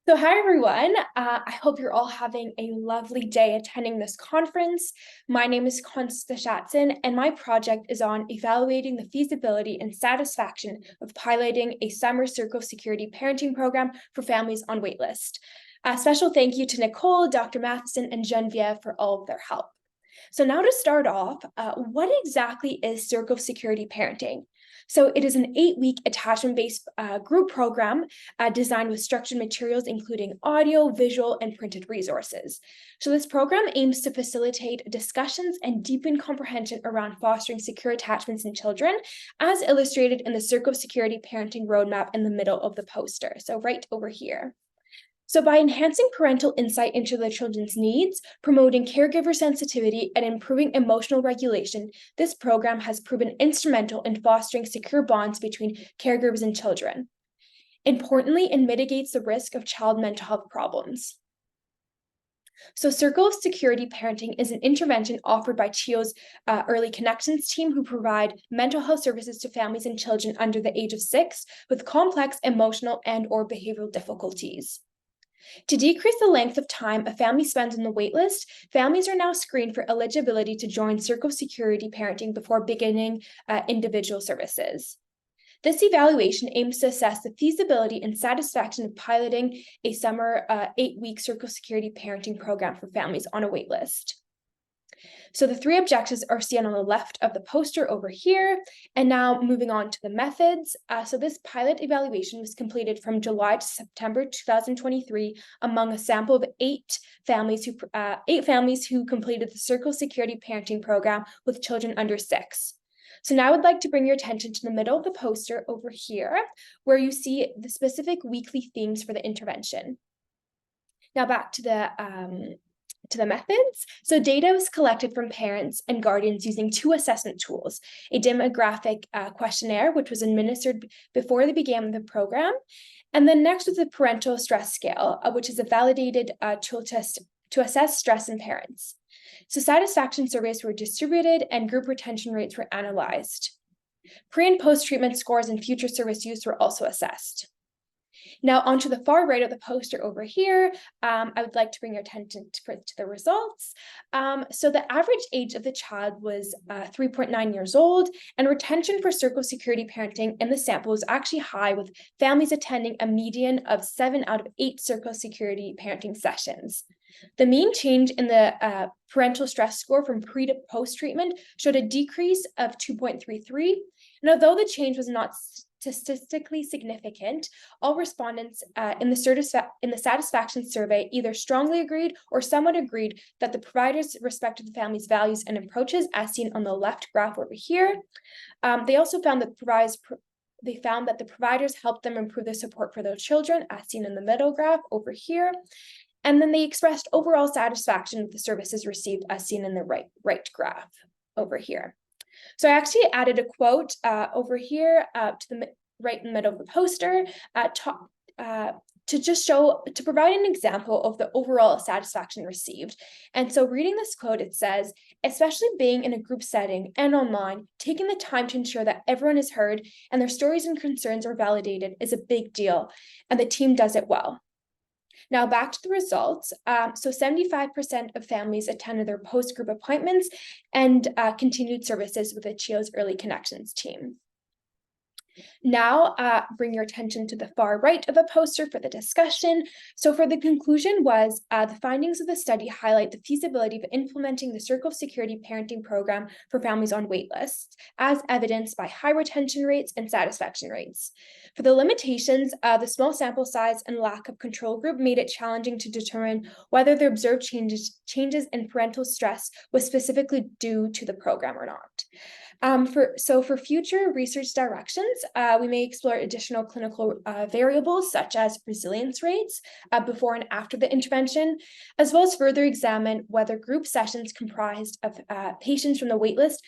So hi everyone. I hope you're all having a lovely day attending this conference. My name is Constance de Schaetzen, and my project is on evaluating the feasibility and satisfaction of piloting a summer circle security parenting program for families on waitlist. A special thank you to Nicole, Dr. Matheson, and Genevieve for all of their help. So now to start off, what exactly is circle security parenting? So it is an 8-week attachment-based group program designed with structured materials, including audio, visual, and printed resources. So this program aims to facilitate discussions and deepen comprehension around fostering secure attachments in children, as illustrated in the Circle Security Parenting Roadmap in the middle of the poster. So right over here. So by enhancing parental insight into their children's needs, promoting caregiver sensitivity, and improving emotional regulation, this program has proven instrumental in fostering secure bonds between caregivers and children. Importantly, it mitigates the risk of child mental health problems. So Circle of Security Parenting is an intervention offered by CHIO's Early Connections team, who provide mental health services to families and children under the age of 6 with complex emotional and or behavioral difficulties. To decrease the length of time a family spends on the waitlist, families are now screened for eligibility to join Circle Security Parenting before beginning individual services. This evaluation aims to assess the feasibility and satisfaction of piloting a summer 8-week Circle Security Parenting program for families on a waitlist. So the 3 objectives are seen on the left of the poster over here. And now moving on to the methods. So this pilot evaluation was completed from July to September 2023 among a sample of 8 families who completed the Circle Security Parenting Program with children under 6. So now I would like to bring your attention to the middle of the poster over here, where you see the specific weekly themes for the intervention. Now back to the methods. So data was collected from parents and guardians using 2 assessment tools, a demographic questionnaire, which was administered before they began the program, and then next was the parental stress scale, which is a validated tool to assess stress in parents. So satisfaction surveys were distributed and group retention rates were analyzed. Pre- and post-treatment scores and future service use were also assessed. Now, onto the far right of the poster over here, I would like to bring your attention to the results. So the average age of the child was 3.9 years old, and retention for Circle Security Parenting in the sample was actually high, with families attending a median of 7 out of 8 Circle Security Parenting sessions. The mean change in the parental stress score from pre to post treatment showed a decrease of 2.33, and although the change was not statistically significant, all respondents in the satisfaction survey either strongly agreed or somewhat agreed that the providers respected the family's values and approaches, as seen on the left graph over here. They also found that the providers helped them improve the support for their children, as seen in the middle graph over here. And then they expressed overall satisfaction with the services received, as seen in the right graph over here. So I actually added a quote over here to the right in the middle of the poster to provide an example of the overall satisfaction received. And so reading this quote, it says, especially being in a group setting and online, taking the time to ensure that everyone is heard and their stories and concerns are validated is a big deal, and the team does it well. Now back to the results. So 75% of families attended their post-group appointments and continued services with the CHIO's Early Connections team. Now, bring your attention to the far right of the poster for the discussion. So for the conclusion was, the findings of the study highlight the feasibility of implementing the Circle Security Parenting Program for families on waitlists, as evidenced by high retention rates and satisfaction rates. For the limitations, the small sample size and lack of control group made it challenging to determine whether the observed changes in parental stress was specifically due to the program or not. For future research directions, we may explore additional clinical variables such as resilience rates before and after the intervention, as well as further examine whether group sessions comprised of patients from the waitlist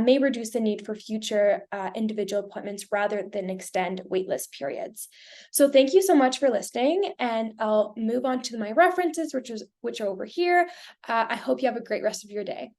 may reduce the need for future individual appointments rather than extend waitlist periods. So thank you so much for listening, and I'll move on to my references, which are over here. I hope you have a great rest of your day.